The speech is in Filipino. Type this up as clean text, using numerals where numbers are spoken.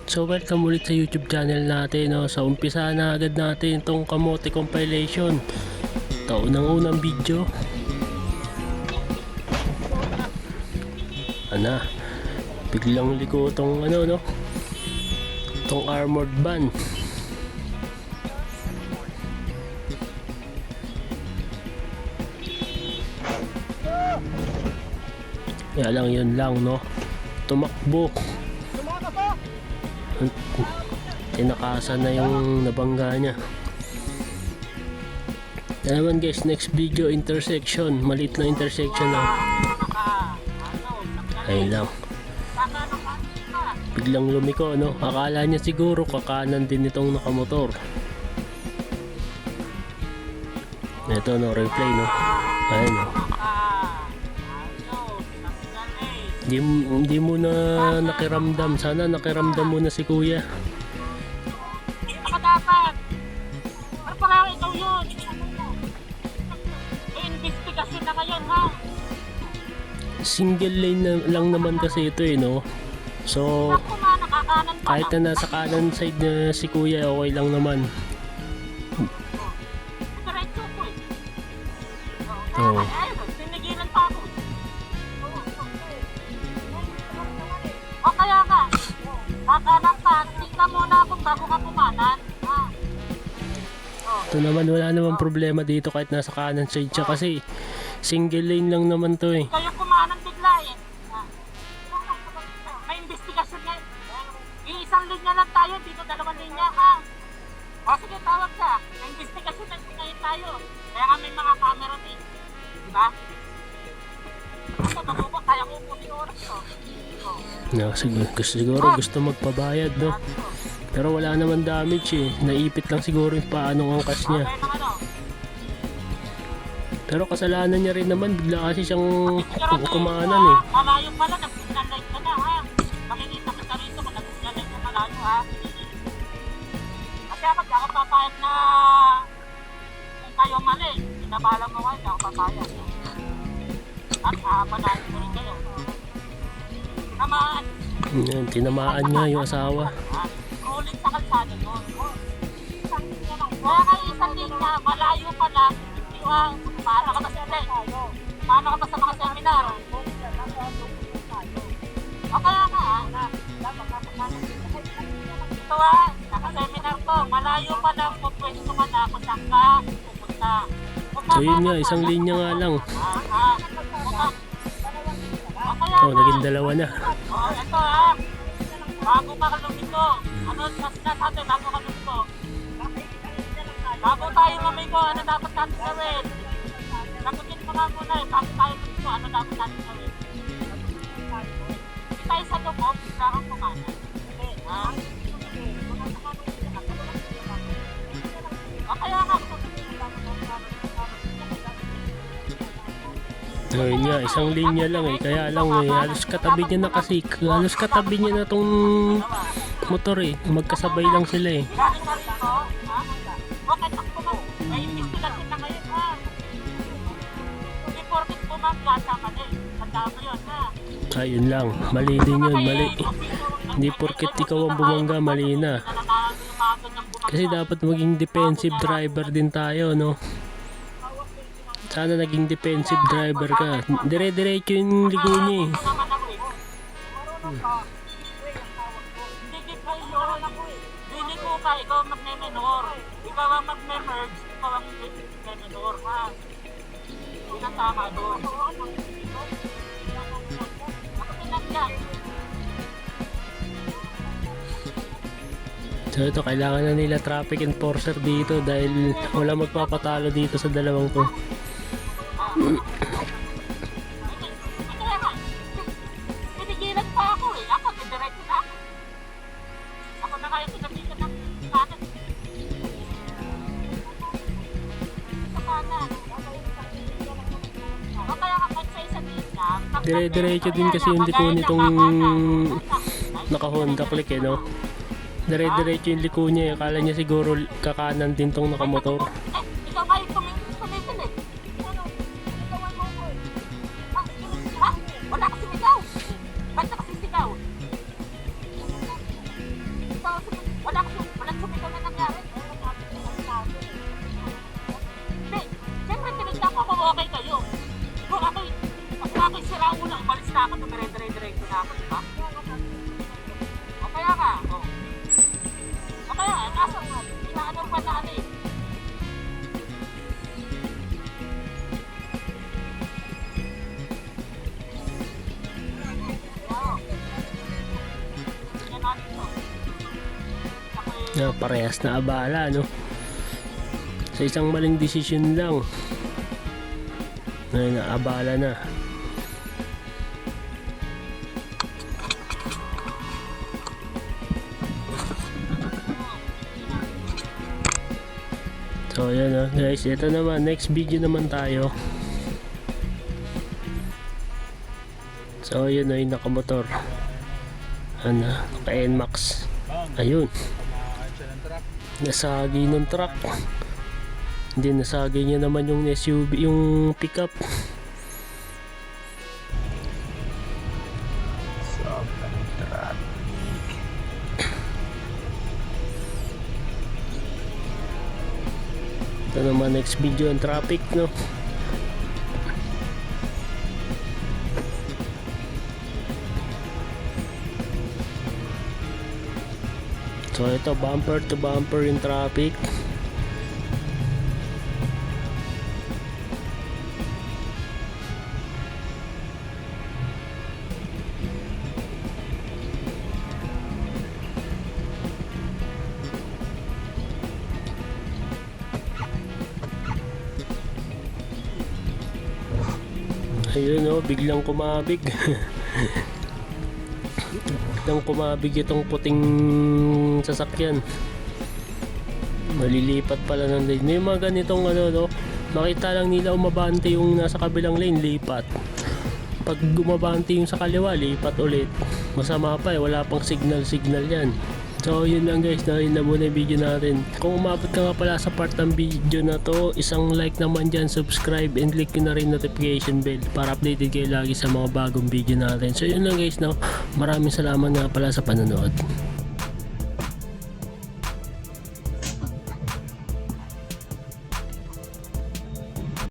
So welcome ulit sa YouTube channel natin, no? So umpisa na agad natin itong kamote compilation. Ito unang video. Ana, biglang liko itong no? Itong armored van. Kaya lang yun lang, no? Tumakbo. Tinakasan na yung nabangga niya. Yan naman guys, next video intersection. Maliit na intersection lang. Ayun lang. Biglang lumiko, no? Akala niya siguro kakanan din itong nakamotor. Ito, no? Replay, no? Ayun, no? Hindi mo na nakiramdam. Sana nakiramdam mo na si kuya. Dapat. Ano pala ikaw yun? May investigation na ngayon, ha? Single lane lang naman kasi ito, no? So, kahit na nasa kanan side na si kuya, okay lang naman. Diretso ko eh. Oo. Pinigilan pa ako. O kaya ka, kakanan ka, tingnan muna akong bago ka kumanan. Ito naman, wala naman problema dito kahit nasa kanan side siya kasi single lane lang naman to eh. Kayo kumanan bigla eh. May investigasyon nga. Iisang linya lang tayo, dito dalawang linya ka. O sige, tawag ka. May investigasyon na ngayon tayo. Kaya nga may mga camera din. Diba? Ako, mabubo, kaya ko po yung oras ko. No, siguro gusto magpabayad, no? Pero wala naman damage eh. Naipit lang siguro yung paanong angkas niya. Pero kasalanan niya rin naman. Bigla kasi siyang kumanan eh. Malayo pala, nag-signal ka na ha. Makikita kita rito kung nag-signal ka malayo ha. Kasi ako, di ako papayag na kung kayo mali. Pinabala mo kayo, di ako papayag. At panahin ko rin kayo. Tamaan. Yan, tinamaan nga yung asawa. Ulit sa kalsada doon. Kaya kayo isang linya, malayo pala. Paano ka ba sa Paano ka ba sa mga seminar? O kaya nga ito naka-seminar to. Malayo pa lang kung pwesto ka na kung saan ka pupunta. So yun nga, isang linya nga lang. Oh, naging dalawa na. O ito bago ka lumiko. Ano sinasabi bago ka lumiko? Bago tayo lumiko, ano dapat natin gawin? Sagutin mo nga muna eh, bago tayo lumiko, ano dapat natin gawin? Hindi tayo sa lubog, bigla kang kumanan. O kaya nga, Ayun nga, isang linya lang eh. Kaya lang eh, halos katabi niya na kasi. Halos katabi niya na tong motor eh. Magkasabay lang sila eh. galing ka rito, okay, takbo mo. May investigasyon na ngayon, ha? Hindi porkit bumangga sa mali. Tanda mo yun, ha? Ayun lang, mali din yun, mali. Hindi porket ikaw ang bumangga, mali na. Kasi dapat maging defensive driver din tayo, no? Sana naging defensive driver ka. Dire-diretso yung ligo niya eh. Hindi ko ka, ikaw ang magne-menor. Ikaw ang magne-merge, ikaw ang magne-menor, ha? Hindi na tama doon. Makapinan ka. So ito, kailangan na nila traffic enforcer dito dahil wala magpapatalo dito sa dalawang to. Kaya nga, pinigilan pa ako eh. Ako, didiretso na ako. Ako na kaya sinabihan ng kanan. Sa kanan. O kaya nga, kahit sa isa din lang. Dire-diretso din kasi yung liko nitong naka-Honda Click eh, no? Dire-diretso yung liko niya eh. Akala niya siguro kakanan din tong nakamotor. Ikaw kayo tumitin eh. Ha? Wala kasi sigaw. Ba't nakasisigaw? alis na ako, dumire-dire-diretso na ako, di ba? O kaya nga, o. O kaya, nasa nga, inaano pa na ano eh. Oo. Yan natin to. Parehas na abala, no? Sa isang maling desisyon lang, naabala na. So yan guys, ito naman, next video naman tayo. So yun yung nakamotor, naka NMAX. Ayun, nasagi ng truck. Hindi, nasagi niya naman yung SUV, yung pickup. Ito naman next video ang traffic, no? So ito, bumper to bumper yung traffic. Ayun biglang kumabig. Biglang kumabig itong puting sasakyan. Malilipat pala ng lane. May mga ganitong makita lang nila umabante yung nasa kabilang lane, lipat. Pag gumabante yung sa kaliwa, lipat ulit. Masama pa wala pang signal yan. So yun lang guys, yun na muna yung video natin. Kung umabot ka nga pala sa part ng video na to, isang like naman dyan, subscribe, and click nyo na rin notification bell para updated kayo lagi sa mga bagong video natin. So yun lang guys, maraming salamat nga pala sa panonood.